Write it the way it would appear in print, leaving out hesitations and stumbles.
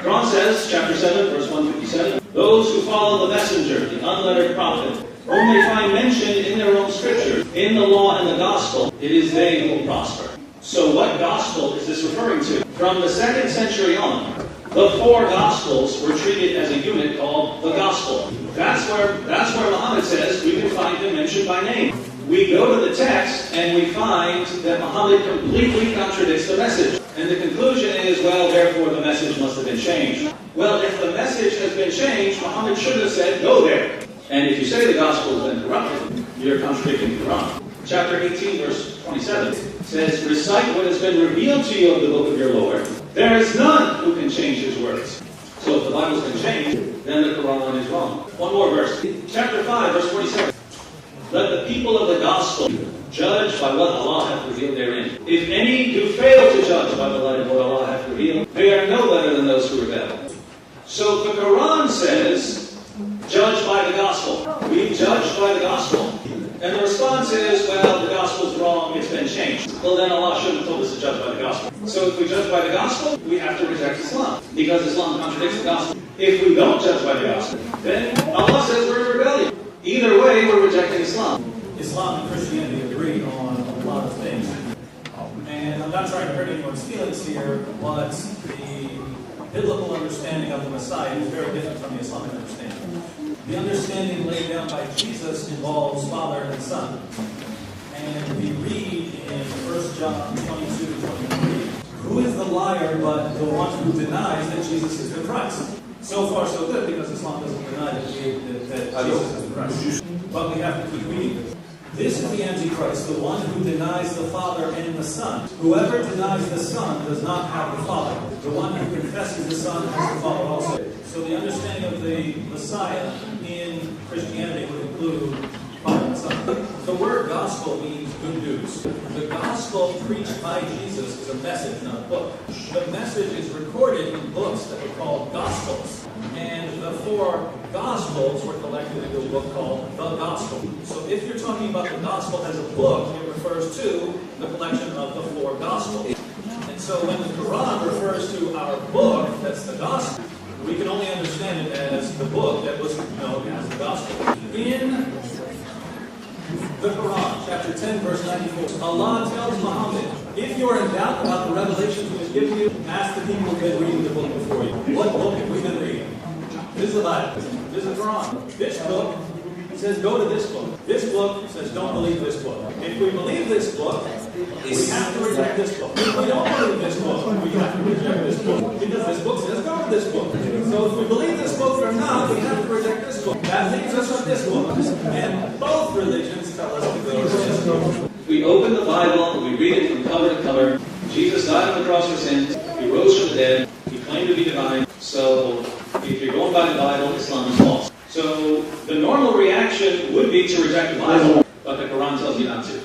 Quran says, chapter 7, verse 157, those who follow the messenger, the unlettered prophet, whom they find mentioned in their own scriptures, in the law and the gospel, it is they who will prosper. So what gospel is this referring to? From the 2nd century on, the 4 Gospels were treated as a unit called the Gospel. That's where Muhammad says we can find him mentioned by name. We go to the text and we find that Muhammad completely contradicts the message. And the conclusion is, well, therefore the message must have been changed. Well, if the message has been changed, Muhammad should have said, go there. And if you say the Gospel has been corrupted, you're contradicting the Quran. Chapter 18, verse 27 says, recite what has been revealed to you of the book of your Lord. There is none who can change his words. So if the Bible's been changed, then the Quran is wrong. One more verse. Chapter 5, verse 47. Let the people of the gospel judge by what Allah hath revealed therein. If any do fail to judge by the light of what Allah hath revealed, they are no better than those who rebel. So the Quran says, judge by the gospel. We judge by the gospel. And the response is, well, the gospel's wrong, it's been changed. Well, then Allah shouldn't have told us to judge by the gospel. So if we judge by the gospel, we have to reject Islam, because Islam contradicts the gospel. If we don't judge by the gospel, then Allah says we're in rebellion. Either way, we're rejecting Islam. Islam and Christianity agree on a lot of things. And I'm not trying to hurt anyone's feelings here, but the biblical understanding of the Messiah is very different from the Islamic understanding. The understanding laid down by Jesus involves Father and Son. And we read in 1 John 22:23, who is the liar but the one who denies that Jesus is the Christ? So far so good, because Islam doesn't deny that Jesus is the Christ. But we have to keep reading. This is the Antichrist, the one who denies the Father and the Son. Whoever denies the Son does not have the Father. The one who confesses the Son has the Father also. So the understanding of the Messiah in Christianity would include Father and Son. The word gospel means good news. The gospel preached by Jesus is a message, not a book. The message is recorded in books that were called Gospels. And the 4 Gospels were collected into a book called the Gospel. So if you're talking about the Gospel as a book, it refers to the collection of the 4 Gospels. And so when the Quran refers to our book, that's the Gospel, we can only understand it as the book that was known as the Gospel. In the Quran, chapter 10, verse 94, Allah tells Muhammad, if you are in doubt about the revelation He has given you, ask the people who have been reading the book before you. What book have we been reading? This is the Bible. This is the Quran. This book says go to this book. This book says don't believe this book. If we believe this book, we have to reject this book. If we don't believe this book, we have to reject this book. Because this book says go to this book. So if we believe this book or not, we have to reject this book. That leaves us with this book. And both religions tell us to go to this book. We open the Bible, we read it from cover to cover. Jesus died on the cross for sins. He rose from the dead. He claimed to be divine. So if you're going by the Bible, Islam is false. So the normal reaction would be to reject the Bible, but the Quran tells you not to.